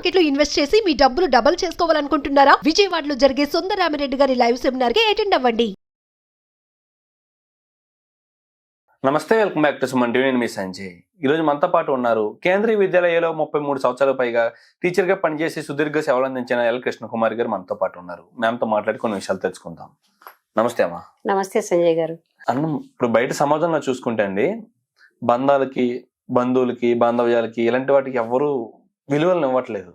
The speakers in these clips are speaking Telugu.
మార్కెట్ లో ఇన్వెస్ట్ చేసి మీ డబ్బులు డబుల్ చేసుకోవాలనుకుంటున్నారా? విజయవాడలో జరిగే సుందరరామిరెడ్డి గారి లైవ్ సెమినార్ కి అటెండ్ అవ్వండి. నమస్తే, welcome back to Suman TV. నేను మీ సంజయ్. ఈరోజు మనతో పాటు ఉన్నారు కేంద్రీయ విద్యాలయంలో 33 సంవత్సరాల పైగా టీచర్ గా పనిచేసి సుదీర్ఘ సేవలు అందించిన ఎల్ కృష్ణకుమారి గారు మనతో పాటు ఉన్నారు. మ్యామ్తో మాట్లాడి కొన్ని విషయాలు తెలుసుకుందాం. నమస్తే అమ్మా. నమస్తే సంజయ్ గారు. అన్న, ఇప్పుడు బయట సమాజంలో చూసుకుంటే అండి, బంధాలకి, బంధువులకి, బాంధవ్యాలకి ఇలాంటి వాటికి ఎవరు విలువలను ఇవ్వట్లేదు,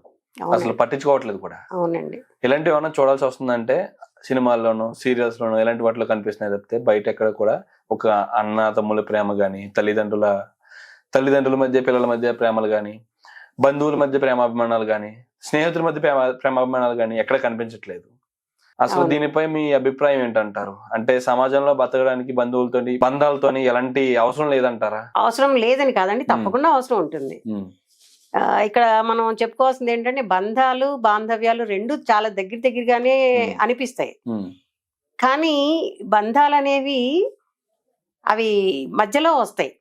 అసలు పట్టించుకోవట్లేదు కూడా. అవునండి. ఇలాంటివి ఏమన్నా చూడాల్సి వస్తుందంటే సినిమాల్లోనూ సీరియల్స్ లోనూ ఇలాంటి వాటిలో కనిపిస్తున్నాయి తప్పితే బయట ఎక్కడ కూడా ఒక అన్న తమ్ముల ప్రేమ గాని, తల్లిదండ్రుల మధ్య పిల్లల మధ్య ప్రేమలు గాని, బంధువుల మధ్య ప్రేమాభిమానాలు గాని, స్నేహితుల మధ్య ప్రేమాభిమానాలు గాని ఎక్కడ కనిపించట్లేదు. అసలు దీనిపై మీ అభిప్రాయం ఏంటంటారు? అంటే సమాజంలో బతకడానికి బంధువులతోని, బంధాలతోని ఎలాంటి అవసరం లేదంటారా? అవసరం లేదని కాదండి, తప్పకుండా అవసరం ఉంటుంది. ఇక్కడ మనం చెప్పుకోవాల్సింది ఏంటంటే, బంధాలు బాంధవ్యాలు రెండు చాలా దగ్గరగానే అనిపిస్తాయి. కానీ బంధాలు అనేవి అవి మధ్యలో వస్తాయి,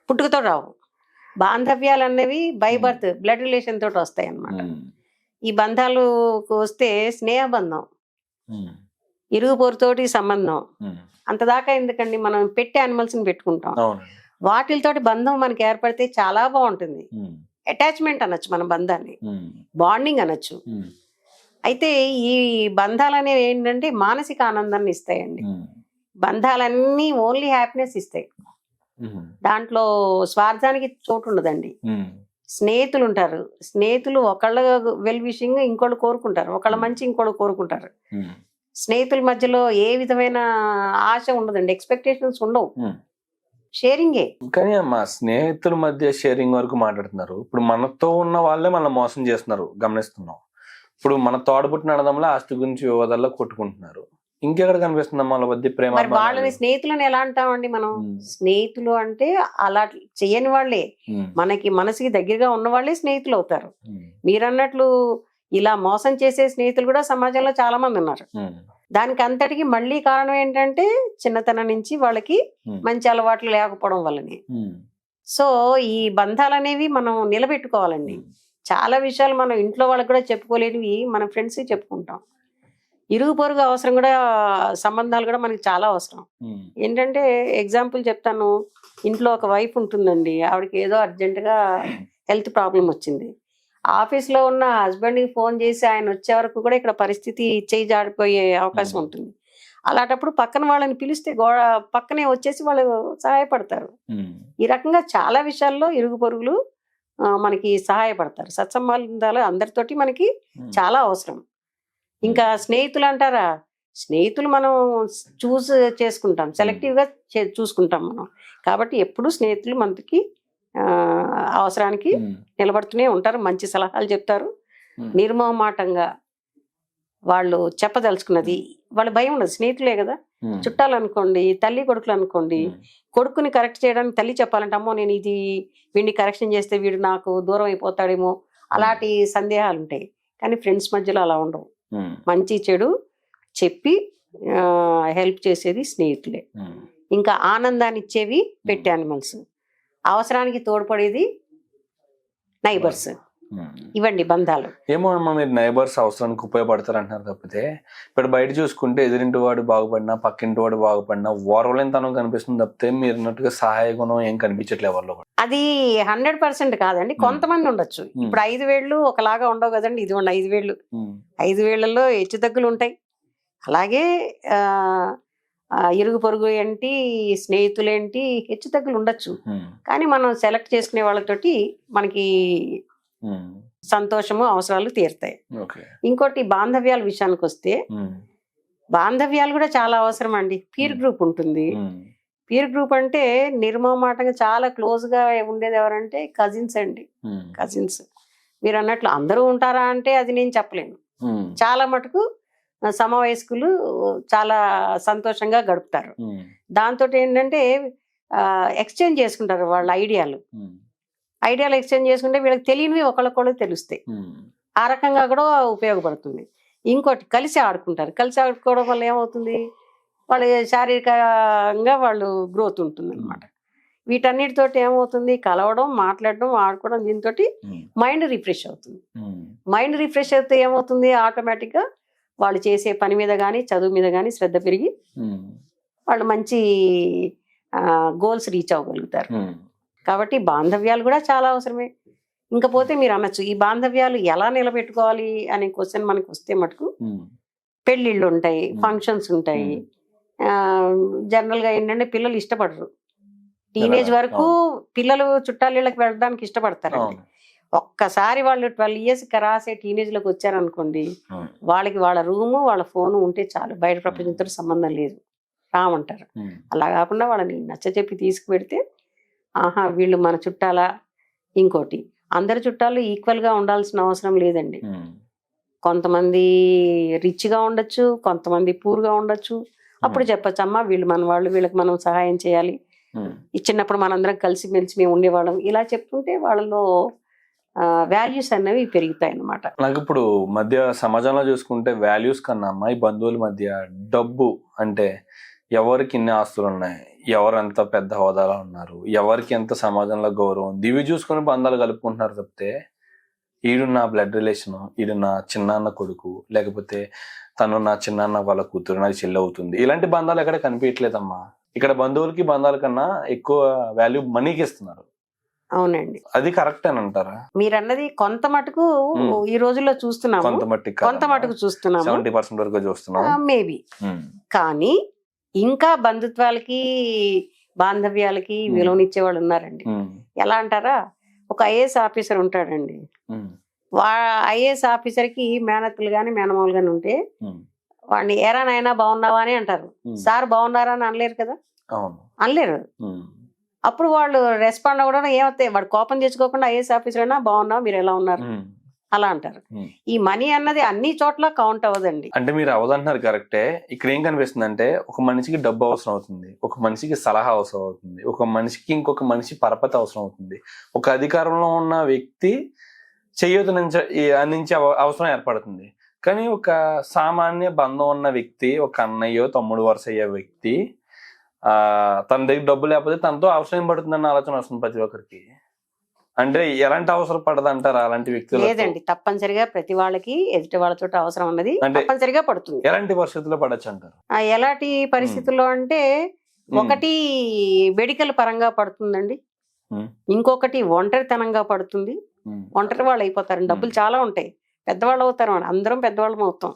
పుట్టుకతో రావు. బాంధవ్యాలు అనేవి బై బర్త్, బ్లడ్ రిలేషన్ తోటి వస్తాయి అన్నమాట. ఈ బంధాలు వస్తే స్నేహబంధం, ఇరుగు పొరుతోటి సంబంధం, అంతదాకా ఎందుకండి, మనం పెట్టి యానిమల్స్ ని పెట్టుకుంటాం. వాటితోటి బంధం మనకి ఏర్పడితే చాలా బాగుంటుంది. అటాచ్మెంట్ అనొచ్చు మన బంధాన్ని, బాండింగ్ అనొచ్చు. అయితే ఈ బంధాలు అనేవి ఏంటంటే మానసిక ఆనందాన్ని ఇస్తాయండి. బంధాలన్నీ ఓన్లీ హ్యాపీనెస్ ఇస్తాయి, దాంట్లో స్వార్థానికి చోటు ఉండదండి. స్నేహితులు ఉంటారు, స్నేహితులు ఒకళ్ళ వెల్ విషింగ్ ఇంకోళ్ళు కోరుకుంటారు, ఒకళ్ళ మంచి ఇంకోళ్ళు కోరుకుంటారు. స్నేహితుల మధ్యలో ఏ విధమైన ఆశ ఉండదండి, ఎక్స్పెక్టేషన్స్ ఉండవు, షేరింగే. కానీ మా స్నేహితుల మధ్య షేరింగ్ వరకు మాట్లాడుతున్నారు. ఇప్పుడు మనతో ఉన్న వాళ్ళే మనం మోసం చేస్తున్నారు, గమనిస్తున్నాం. ఇప్పుడు మన తోడబుట్టిన అన్నదమ్ముల ఆస్తి గురించి వివాదాల్లో కొట్టుకుంటున్నారు. ఇంకెక్కడ కనిపిస్తుందమ్మా వాళ్ళ మధ్య ప్రేమ? మరి వాళ్ళని స్నేహితులను ఎలా అంటామండి మనం? స్నేహితులు అంటే అలా చేయని వాళ్ళే, మనకి దగ్గరగా ఉన్న వాళ్ళే స్నేహితులు అవుతారు. మీరన్నట్లు ఇలా మోసం చేసే స్నేహితులు కూడా సమాజంలో చాలా మంది ఉన్నారు. దానికి అంతటికి మళ్ళీ కారణం ఏంటంటే చిన్నతనం నుంచి వాళ్ళకి మంచి అలవాట్లు లేకపోవడం వల్లనే. సో ఈ బంధాలు అనేవి మనం నిలబెట్టుకోవాలండి. చాలా విషయాలు మనం ఇంట్లో వాళ్ళకి కూడా చెప్పుకోలేనివి మన ఫ్రెండ్స్ చెప్పుకుంటాం. ఇరుగు పొరుగు అవసరం కూడా, సంబంధాలు కూడా మనకి చాలా అవసరం. ఏంటంటే ఎగ్జాంపుల్ చెప్తాను. ఇంట్లో ఒక వైఫ్ ఉంటుందండి, ఆవిడకి ఏదో అర్జెంటుగా హెల్త్ ప్రాబ్లం వచ్చింది. ఆఫీస్లో ఉన్న హస్బెండ్కి ఫోన్ చేసి ఆయన వచ్చే వరకు కూడా ఇక్కడ పరిస్థితి చేయి జాడిపోయే అవకాశం ఉంటుంది. అలాంటప్పుడు పక్కన వాళ్ళని పిలిస్తే పక్కనే వచ్చేసి వాళ్ళు సహాయపడతారు. ఈ రకంగా చాలా విషయాల్లో ఇరుగు పొరుగులు మనకి సహాయపడతారు. సత్సంబంధాలు అందరితోటి మనకి చాలా అవసరం. ఇంకా స్నేహితులు అంటారా, స్నేహితులు మనం చేసుకుంటాం, సెలెక్టివ్గా చూసుకుంటాం మనం. కాబట్టి ఎప్పుడు స్నేహితులు మనకి అవసరానికి నిలబడుతూనే ఉంటారు, మంచి సలహాలు చెప్తారు. నిర్మోహమాటంగా వాళ్ళు చెప్పదలుచుకున్నది, వాళ్ళ భయం ఉండదు. స్నేహితులే కదా. చుట్టాలు అనుకోండి, తల్లి కొడుకులు అనుకోండి, కొడుకుని కరెక్ట్ చేయడానికి తల్లి చెప్పాలంటే, అమ్మో నేను వీడిని కరెక్షన్ చేస్తే వీడు నాకు దూరం అయిపోతాడేమో, అలాంటి సందేహాలు ఉంటాయి. కానీ ఫ్రెండ్స్ మధ్యలో అలా ఉండవు. మంచి చెడు చెప్పి హెల్ప్ చేసేది స్నేహితులే. ఇంకా ఆనందాన్ని ఇచ్చేవి పెట్ యానిమల్స్, అవసరానికి తోడ్పడేది నైబర్స్. ఇవ్వండి బంధాలు. ఏమో అమ్మా, మీరు నైబర్స్ అవసరానికి ఉపయోగపడతారు అంటున్నారు తప్పితే ఇప్పుడు బయట చూసుకుంటే ఎదురింటి వాడు బాగుపడినా, పక్కింటి వాడు బాగుపడినా ఓర్వలేనితనం కనిపిస్తుంది తప్పితే మీరు అన్నట్టుగా సహాయ గుణం ఏం కనిపించట్లేదు ఎవరిలో. అది 100% కాదండి, కొంతమంది ఉండొచ్చు. ఇప్పుడు 5 వేళ్ళు ఒకలాగా ఉండవు కదండి. ఇది 5 వేళ్ళు, 5 వేళ్లలో హెచ్చు తగ్గులు ఉంటాయి. అలాగే ఇరుగు పొరుగు ఏంటి, స్నేహితులేంటి, హెచ్చు తగ్గులు ఉండొచ్చు. కానీ మనం సెలెక్ట్ చేసుకునే వాళ్ళతోటి మనకి సంతోషము, అవసరాలు తీరుతాయి. ఇంకోటి బాంధవ్యాల విషయానికి వస్తే, బాంధవ్యాలు కూడా చాలా అవసరం అండి. పీర్ గ్రూప్ ఉంటుంది. పీర్ గ్రూప్ అంటే నిర్మోహమాటంగా చాలా క్లోజ్ గా ఉండేది ఎవరంటే కజిన్స్ అండి. కజిన్స్ మీరు అన్నట్లు అందరూ ఉంటారా అంటే అది నేను చెప్పలేను. చాలా మటుకు సమవయస్కులు చాలా సంతోషంగా గడుపుతారు. దాంతో ఏంటంటే ఎక్స్చేంజ్ చేసుకుంటారు వాళ్ళ ఐడియాలు ఎక్స్చేంజ్ చేసుకుంటే వీళ్ళకి తెలియనివి ఒకళ్ళకొళ్ళు తెలుస్తాయి. ఆ రకంగా కూడా ఉపయోగపడుతుంది. ఇంకోటి కలిసి ఆడుకుంటారు. కలిసి ఆడుకోవడం వల్ల ఏమవుతుంది, వాళ్ళ శారీరకంగా వాళ్ళు గ్రోత్ ఉంటుంది అనమాట. వీటన్నిటితోటి ఏమవుతుంది, కలవడం, మాట్లాడడం, ఆడుకోవడం, దీంతో మైండ్ రిఫ్రెష్ అవుతుంది. మైండ్ రిఫ్రెష్ అయితే ఏమవుతుంది, ఆటోమేటిక్గా వాళ్ళు చేసే పని మీద కానీ చదువు మీద కానీ శ్రద్ధ పెరిగి వాళ్ళు మంచి గోల్స్ రీచ్ అవ్వగలుగుతారు. కాబట్టి బాంధవ్యాలు కూడా చాలా అవసరమే. ఇంకపోతే మీరు అనొచ్చు, ఈ బాంధవ్యాలు ఎలా నిలబెట్టుకోవాలి అనే క్వశ్చన్ మనకి వస్తే మటుకు పెళ్ళిళ్ళు ఉంటాయి, ఫంక్షన్స్ ఉంటాయి. జనరల్గా ఏంటంటే పిల్లలు ఇష్టపడరు. టీనేజ్ వరకు పిల్లలు చుట్టాలిళ్ళకి వెళ్ళడానికి ఇష్టపడతారండి. ఒక్కసారి వాళ్ళు 12 years రాసే టీనేజ్ లోకి వచ్చారనుకోండి, వాళ్ళకి వాళ్ళ రూము వాళ్ళ ఫోను ఉంటే చాలు, బయట ప్రపంచంతో సంబంధం లేదు, రామంటారు. అలా కాకుండా వాళ్ళని నచ్చచెప్పి తీసుకుపెడితే, ఆహా వీళ్ళు మన చుట్టాలా. ఇంకోటి, అందరి చుట్టాలు ఈక్వల్ గా ఉండాల్సిన అవసరం లేదండి. కొంతమంది రిచ్ గా ఉండొచ్చు, కొంతమంది పూర్ గా ఉండొచ్చు. అప్పుడు చెప్పచ్చు, అమ్మా వీళ్ళు మన వాళ్ళు, వీళ్ళకి మనం సహాయం చేయాలి, ఈ చిన్నప్పుడు మనందరం కలిసి మెలిసి మేము ఉండేవాళ్ళం, ఇలా చెప్పుకుంటే వాళ్ళలో వాల్యూస్ అనేవి పెరుగుతాయి అన్నమాట. నాకు ఇప్పుడు మధ్య సమాజంలో చూసుకుంటే వాల్యూస్ కన్నా అమ్మా ఈ బంధువుల మధ్య డబ్బు, అంటే ఎవరికి ఇన్ని ఆస్తులు ఉన్నాయి, ఎవరెంత పెద్ద హోదాలో ఉన్నారు, ఎవరికి ఎంత సమాజంలో గౌరవం, ఇవి చూసుకుని బంధాలు కలుపుకుంటున్నారు తప్పితే ఈడు నా బ్లడ్ రిలేషన్, ఈడు నా చిన్నాన్న కొడుకు, లేకపోతే తను నా చిన్నాన్న వాళ్ళ కూతురు నాకు చెల్లి అవుతుంది, ఇలాంటి బంధాలు ఎక్కడ కనిపించట్లేదమ్మా. ఇక్కడ బంధువులకి బంధాల కన్నా ఎక్కువ వాల్యూ మనీకి ఇస్తున్నారు. అవునండి, అది కరెక్ట్ అని అంటారా? మీరు అన్నది కొంత మటుకు ఈ రోజుల్లో చూస్తున్నాము, కొంత మటుకు చూస్తున్నాము, 70% వరకు చూస్తున్నాం మేబీ. కానీ ఇంకా బంధుత్వాలకి బాంధవ్యాలకి విలువనిచ్చే వాళ్ళు ఉన్నారండి. ఎలా అంటారా, ఒక ఐఏఎస్ ఆఫీసర్ ఉంటాడండి, ఐఏఎస్ ఆఫీసర్ కి మేనత్తులు గాని మేనమావులు గాని ఉంటే వాడిని ఏరా నాయనా బాగున్నావా అని అంటారు. సార్ బాగున్నారా అని అనలేరు కదా, అనలేరు. అప్పుడు వాళ్ళు రెస్పాండ్ అవ్వడం ఏమవుతాయి, వాడు కోపం తెచ్చుకోకుండా ఐఏఎస్ ఆఫీసర్ అయినా బాగున్నావు, మీరు ఎలా ఉన్నారు అలా అంటారు. ఈ మనీ అన్నది అన్ని చోట్ల కౌంట్ అవ్వదండి. అంటే మీరు అవదంటున్నారు కరెక్టే. ఇక్కడ ఏం కనిపిస్తుంది అంటే, ఒక మనిషికి డబ్బు అవసరం అవుతుంది, ఒక మనిషికి సలహా అవసరం అవుతుంది, ఒక మనిషికి ఇంకొక మనిషి పరపతి అవసరం అవుతుంది, ఒక అధికారంలో ఉన్న వ్యక్తి చెయ్యొద్దు నుంచి అవసరం ఏర్పడుతుంది. కానీ ఒక సామాన్య బంధం ఉన్న వ్యక్తి, ఒక అన్నయ్యో తమ్ముడు వరుస అయ్యే వ్యక్తి, తన దగ్గర డబ్బు లేకపోతే తనతో అవసరం ఏం పడుతుందన్న ఆలోచన వస్తుంది ప్రతి ఒక్కరికి. అంటే ఎలాంటి అవసరం పడదు అంటారా అలాంటి వ్యక్తులు? లేదండి, తప్పనిసరిగా ప్రతి వాళ్ళకి ఎదుటి వాళ్ళతో అవసరం అన్నది తప్పనిసరిగా పడుతుంది. ఎలాంటి పరిస్థితుల్లో పడచ్చు అంటారు? ఎలాంటి పరిస్థితుల్లో అంటే, ఒకటి మెడికల్ పరంగా పడుతుందండి, ఇంకొకటి ఒంటరితనంగా పడుతుంది. ఒంటరి వాళ్ళు అయిపోతారు, డబ్బులు చాలా ఉంటాయి, పెద్దవాళ్ళు అవుతారు, అందరం పెద్దవాళ్ళం అవుతాం.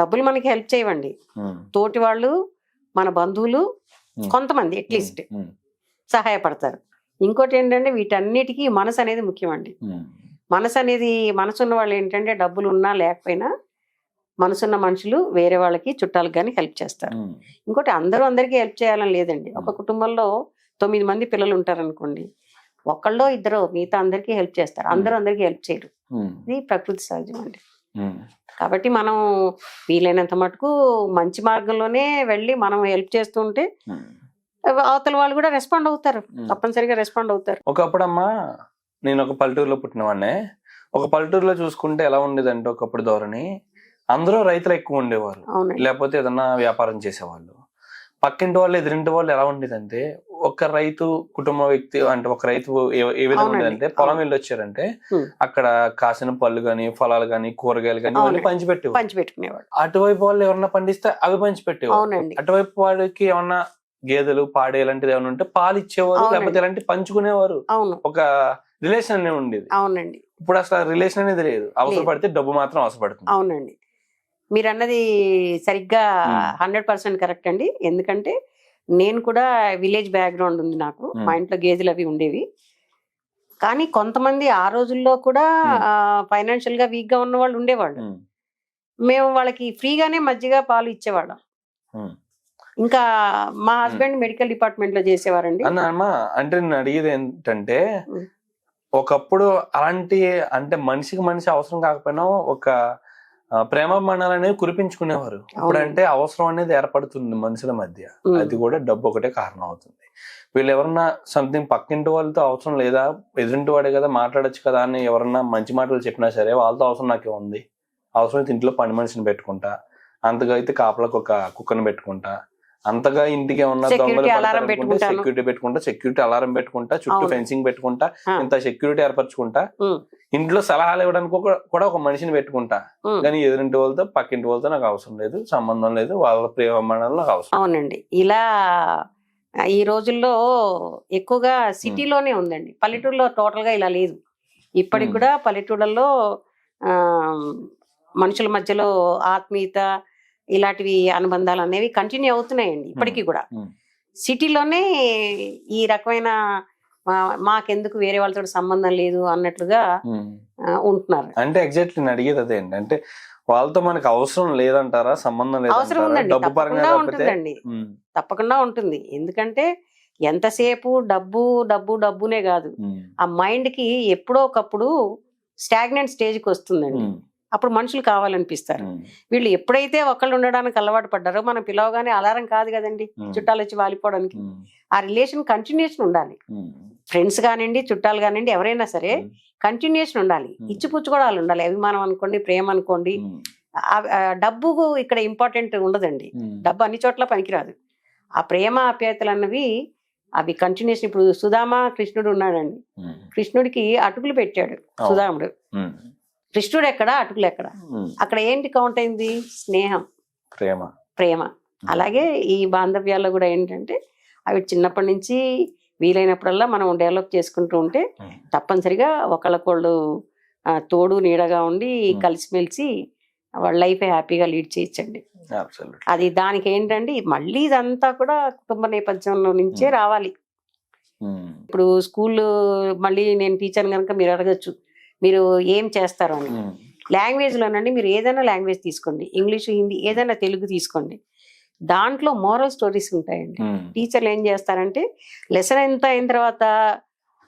డబ్బులు మనకి హెల్ప్ చేయవండి, తోటి వాళ్ళు మన బంధువులు కొంతమంది అట్లీస్ట్ సహాయపడతారు. ఇంకోటి ఏంటంటే, వీటన్నిటికీ మనసు అనేది ముఖ్యం అండి. మనసున్న వాళ్ళు ఏంటంటే, డబ్బులు ఉన్నా లేకపోయినా మనసున్న మనుషులు వేరే వాళ్ళకి చుట్టాలకు కానీ హెల్ప్ చేస్తారు. ఇంకోటి, అందరికీ హెల్ప్ చేయాలని లేదండి. ఒక కుటుంబంలో 9 మంది పిల్లలు ఉంటారనుకోండి, ఒకళ్ళో ఇద్దరు మిగతా అందరికీ హెల్ప్ చేస్తారు, అందరికీ హెల్ప్ చేయరు. ఇది ప్రకృతి సహజం అండి. కాబట్టి మనం వీలైనంత మటుకు మంచి మార్గంలోనే వెళ్ళి మనం హెల్ప్ చేస్తుంటే అవతల వాళ్ళు కూడా రెస్పాండ్ అవుతారు, తప్పనిసరిగా రెస్పాండ్ అవుతారు. ఒకప్పుడమ్మా నేను ఒక పల్లెటూరులో పుట్టినవాడినే. ఒక పల్లెటూరులో చూసుకుంటే ఎలా ఉండేదంటే, ఒకప్పుడు ధోరణి అందరూ రైతులు ఎక్కువ ఉండేవారు, లేకపోతే ఏదన్నా వ్యాపారం చేసేవాళ్ళు. పక్కింటి వాళ్ళు ఎదురింటి వాళ్ళు ఎలా ఉండేదంటే, ఒక రైతు కుటుంబ వ్యక్తి అంటే ఒక రైతు ఏ విధంగా ఉండేదంటే, పొలం వెళ్ళి వచ్చారంటే అక్కడ కాసిన పళ్ళు గాని ఫలాలు గాని కూరగాయలు గాని పంచిపెట్టుకునేవాడు. అటువైపు వాళ్ళు ఎవరన్నా పండిస్తే అవి పంచిపెట్టేవారు, అటువైపు వాళ్ళకి ఏమన్నా గేదెలు పాడే ఇలాంటిది ఏమైనా ఉంటే పాలు ఇచ్చేవారు, లేకపోతే ఇలాంటి పంచుకునేవారు. ఒక రిలేషన్ అనేది ఉండేది. అవునండి, ఇప్పుడు అసలు రిలేషన్ అనేది లేదు, అవసరపడితే డబ్బు మాత్రం అవసరపడుతుంది. అవునండి, మీరు అన్నది సరిగ్గా 100% కరెక్ట్ అండి. ఎందుకంటే నేను కూడా విలేజ్ బ్యాక్గ్రౌండ్ ఉంది నాకు, మా ఇంట్లో గేదెలు అవి ఉండేవి. కానీ కొంతమంది ఆ రోజుల్లో కూడా ఫైనాన్షియల్ గా వీక్ గా ఉన్న వాళ్ళు ఉండేవాళ్ళు. మేము వాళ్ళకి ఫ్రీగానే మజ్జిగ పాలు ఇచ్చేవాళ్ళం. ఇంకా మా హస్బెండ్ మెడికల్ డిపార్ట్మెంట్ లో చేసేవారండి. అంటే నేను అడిగేది ఏంటంటే, ఒకప్పుడు అలాంటి అంటే మనిషికి మనిషి అవసరం కాకపోయినా ఒక ప్రేమ మండలం అనేది కురిపించుకునేవారు. ఇప్పుడంటే అవసరం అనేది ఏర్పడుతుంది మనుషుల మధ్య, అది కూడా డబ్బు ఒకటే కారణం అవుతుంది. వీళ్ళు ఎవరన్నా సంథింగ్ పక్కింటి వాళ్ళతో అవసరం లేదా, ఎదురింటి వాడే కదా మాట్లాడచ్చు కదా అని ఎవరన్నా మంచి మాటలు చెప్పినా సరే, వాళ్ళతో అవసరం నాకే ఉంది, అవసరం అయితే ఇంట్లో పని మనిషిని పెట్టుకుంటా, అంతగా అయితే కాపలకు ఒక కుక్కను పెట్టుకుంటా అంతగా ఇంటికి ఏమన్నా Security దొంగలు alarm పెట్టుకుంటాను. సెక్యూరిటీ అలారం పెట్టుకుంటా, చుట్టూ అవును. ఫెన్సింగ్ పెట్టుకుంటా, ఆ. ఇంత సెక్యూరిటీ ఏర్పరచుకుంటా, ఉమ్, ఇంట్లో సలహాలు ఇవ్వడానికి కూడా ఒక మనిషిని పెట్టుకుంటా. ఉమ్. కానీ ఎదురింటి వాళ్ళతో పక్కింటి వాళ్ళతో నాకు అవసరం లేదు, సంబంధం లేదు, వాళ్ళ ప్రేమలో నాకు అవసరం. అవునండి. ఇలా ఈ రోజుల్లో ఎక్కువగా సిటీలోనే ఉందండి, పల్లెటూరులో టోటల్ గా ఇలా లేదు. ఇప్పటికి కూడా పల్లెటూళ్ళలో ఆ మనుషుల మధ్యలో ఆత్మీయత ఇలాంటివి అనుబంధాలు అనేవి కంటిన్యూ అవుతున్నాయండి ఇప్పటికీ కూడా. ఉమ్. సిటీలోనే ఈ రకమైన మాకెందుకు వేరే వాళ్ళతో సంబంధం లేదు అన్నట్లుగా ఉమ్. ఉంటున్నారు. అంటే ఎగ్జాక్ట్లీ నేను అడిగేది అదే అండి. అంటే వాళ్ళతో మనకు అవసరం లేదంటారా, సంబంధం అవసరం లేదంటారా, ఉందండి, డబ్బు పరంగా తప్పకుండా తప్పితే? ఉంటుందండి, ఉమ్. తప్పకుండా ఉంటుంది. ఎందుకంటే ఎంతసేపు డబ్బు డబ్బు డబ్బునే కాదు, ఉమ్. ఆ మైండ్ కి ఎప్పుడో ఒకప్పుడు స్టాగ్నెంట్ స్టేజ్ కి వస్తుందండి. ఉమ్. అప్పుడు మనుషులు కావాలనిపిస్తారు. ఉమ్. వీళ్ళు ఎప్పుడైతే ఒకళ్ళు ఉండడానికి అలవాటు పడ్డారో, మనం పిలవగానే అలారం కాదు కదండి చుట్టాలు వచ్చి వాలిపోవడానికి. ఉమ్. ఆ రిలేషన్ కంటిన్యూషన్ ఉండాలి. ఉమ్. ఫ్రెండ్స్ కానివ్వండి, చుట్టాలు కానివ్వండి, ఎవరైనా సరే కంటిన్యూషన్ ఉండాలి. ఇచ్చిపుచ్చుకోవడాలు ఉండాలి, అభిమానం అనుకోండి, ప్రేమ అనుకోండి. ఉమ్. డబ్బు ఇక్కడ ఇంపార్టెంట్ ఉండదండి. ఉమ్. డబ్బు అన్ని చోట్ల పనికిరాదు. ఆ ప్రేమ ఆప్యాయతలు అన్నవి అవి కంటిన్యూషన్. ఇప్పుడు సుధామ కృష్ణుడు ఉన్నాడండి, ఉమ్. కృష్ణుడికి అటుకులు పెట్టాడు సుధాముడు. ఉమ్. కృష్ణుడు ఎక్కడ, అటుకులు ఎక్కడ? ఉమ్. అక్కడ ఏంటి కౌంట్ అయింది? స్నేహం, ప్రేమ. ప్రేమ. అలాగే ఈ బాంధవ్యాల్లో కూడా ఏంటంటే అవి చిన్నప్పటి నుంచి వీలైనప్పుడల్లా మనం డెవలప్ చేసుకుంటూ ఉంటే తప్పనిసరిగా ఒకళ్ళకొళ్ళు తోడు నీడగా ఉండి కలిసిమెలిసి వాళ్ళ లైఫ్ హ్యాపీగా లీడ్ చేయొచ్చండి. Absolutely. అది దానికి ఏంటండి మళ్ళీ ఇదంతా కూడా కుటుంబ నేపథ్యంలో నుంచే రావాలి. ఉమ్. ఇప్పుడు స్కూల్ మళ్ళీ నేను టీచర్ కనుక మీరు అడగచ్చు, మీరు ఏం చేస్తారు అని. ఉమ్. లాంగ్వేజ్ లోనండి మీరు ఏదైనా లాంగ్వేజ్ తీసుకోండి, ఇంగ్లీష్, హిందీ, ఏదైనా తెలుగు తీసుకోండి, దాంట్లో మోరల్ స్టోరీస్ ఉంటాయండి. ఉమ్. టీచర్లు ఏం చేస్తారంటే లెసన్ ఎంత అయిన తర్వాత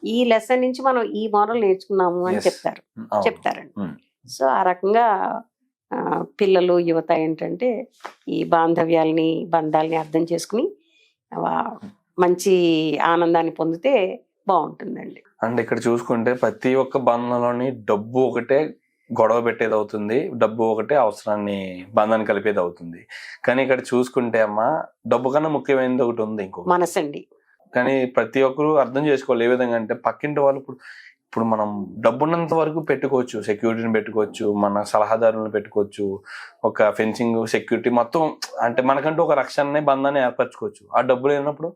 ఈ లెసన్ నుంచి మనం ఈ మోరల్ నేర్చుకున్నాము అని Yes. అవును. చెప్తారండి. ఉమ్. సో ఆ రకంగా పిల్లలు, యువత ఏంటంటే ఈ బాంధవ్యాల్ని, బంధాలని అర్థం చేసుకుని మంచి ఆనందాన్ని పొందితే బాగుంటుందండి. అండ్ ఇక్కడ చూసుకుంటే ప్రతి ఒక్క బంధంలోని డబ్బు ఒకటే గొడవ పెట్టేది అవుతుంది, డబ్బు ఒకటే అవసరాన్ని, బంధాన్ని కలిపేది అవుతుంది. కానీ ఇక్కడ చూసుకుంటే అమ్మ, డబ్బు కన్నా ముఖ్యమైనది ఒకటి ఉంది, ఇంకో మనసండి. కానీ ప్రతి ఒక్కరు అర్థం చేసుకోవాలి. ఏ విధంగా అంటే పక్కింటి వాళ్ళు ఇప్పుడు మనం డబ్బున్నంత వరకు పెట్టుకోవచ్చు, సెక్యూరిటీని పెట్టుకోవచ్చు, మన సలహాదారులను పెట్టుకోవచ్చు, ఒక ఫెన్సింగ్, సెక్యూరిటీ మొత్తం, అంటే మనకంటూ ఒక రక్షణని, బంధాన్ని ఏర్పరచుకోవచ్చు. ఆ డబ్బు లేనప్పుడు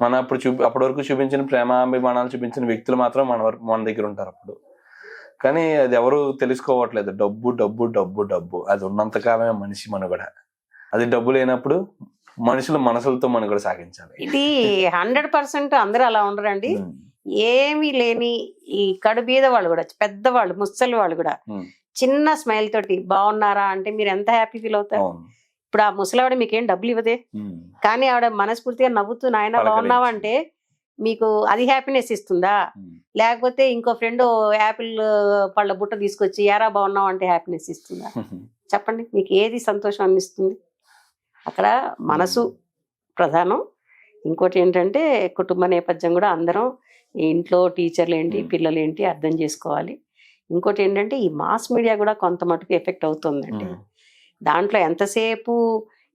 మన అప్పటి వరకు చూపించిన ప్రేమాభిమానాలు చూపించిన వ్యక్తులు మాత్రం మన దగ్గర ఉంటారు అప్పుడు. కానీ అది ఎవరు తెలుసుకోవట్లేదు. డబ్బు డబ్బు డబ్బు డబ్బు అది ఉన్నంతకాలమే మనిషి మనుగడ. అది డబ్బు లేనప్పుడు మనుషుల మనసులతో మనుగడ సాగించాలి. ఇది 100% అందరూ అలా ఉండరండి. ఏమీ లేని ఈ కడుబీద వాళ్ళు కూడా, పెద్దవాళ్ళు, ముసలి వాళ్ళు కూడా చిన్న స్మైల్ తోటి బాగున్నారా అంటే మీరు ఎంత హ్యాపీ ఫీల్ అవుతారు. ఇప్పుడు ఆ ముసలావిడ మీకేం డబ్బులు ఇవ్వదే, కానీ ఆవిడ మనస్ఫూర్తిగా నవ్వుతూ నాయన బాగున్నావా అంటే మీకు అది హ్యాపీనెస్ ఇస్తుందా? లేకపోతే ఇంకో ఫ్రెండ్ యాపిల్ పళ్ళ బుట్ట తీసుకొచ్చి యారా బాగున్నావు అంటే హ్యాపీనెస్ ఇస్తుందా? చెప్పండి, మీకు ఏది సంతోషం అనిపిస్తుంది? అక్కడ మనసు ప్రధానం. ఇంకోటి ఏంటంటే కుటుంబ నేపథ్యం కూడా అందరం, ఇంట్లో టీచర్లు ఏంటి, పిల్లలు ఏంటి అర్థం చేసుకోవాలి. ఇంకోటి ఏంటంటే ఈ మాస్ మీడియా కూడా కొంత మటుకు ఎఫెక్ట్ అవుతుందండి. దాంట్లో ఎంతసేపు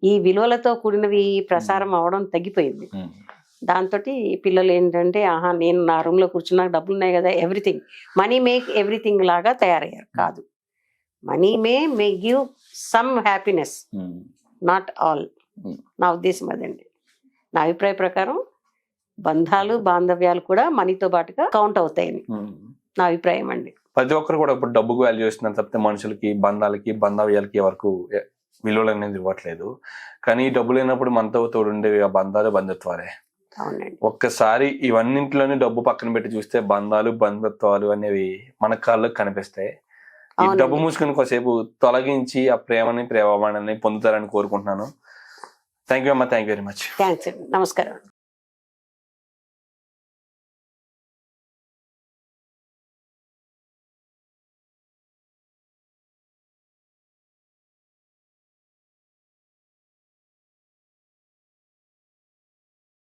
ఈ విలువలతో కూడినవి ప్రసారం అవ్వడం తగ్గిపోయింది. దాంతో పిల్లలు ఏంటంటే ఆహా నేను నా రూమ్ లో కూర్చున్నాక డబ్బులు ఉన్నాయి కదా, ఎవ్రీథింగ్ మనీ మేక్ ఎవ్రీథింగ్ లాగా తయారయ్యారు. కాదు, money may give some happiness, not all. నా ఉద్దేశం అదండి. నా అభిప్రాయ ప్రకారం బంధాలు, బాంధవ్యాలు కూడా మనీతో పాటుగా కౌంట్ అవుతాయని నా అభిప్రాయం అండి. ప్రతి ఒక్కరు కూడా ఇప్పుడు డబ్బుకు వాల్యూ ఇస్తున్నారు తప్పితే మనుషులకి, బంధాలకి, బంధవ్యాలకి వరకు విలువలు అనేది ఇవ్వట్లేదు. కానీ డబ్బు లేనప్పుడు మనతో తోడుండేవి ఆ బంధాలు, బంధుత్వాలే. అవునండి. ఒక్కసారి ఇవన్నింటిలోనే డబ్బు పక్కన పెట్టి చూస్తే బంధాలు, బంధుత్వాలు అనేవి మన కాళ్ళకు కనిపిస్తాయి. ఈ డబ్బు మూసుకుని కాసేపు తొలగించి ఆ ప్రేమని, ప్రేమాన్ని పొందుతారని కోరుకుంటున్నాను. థ్యాంక్ యూ అమ్మా, thank you very much. Thanks అండి, నమస్కారం.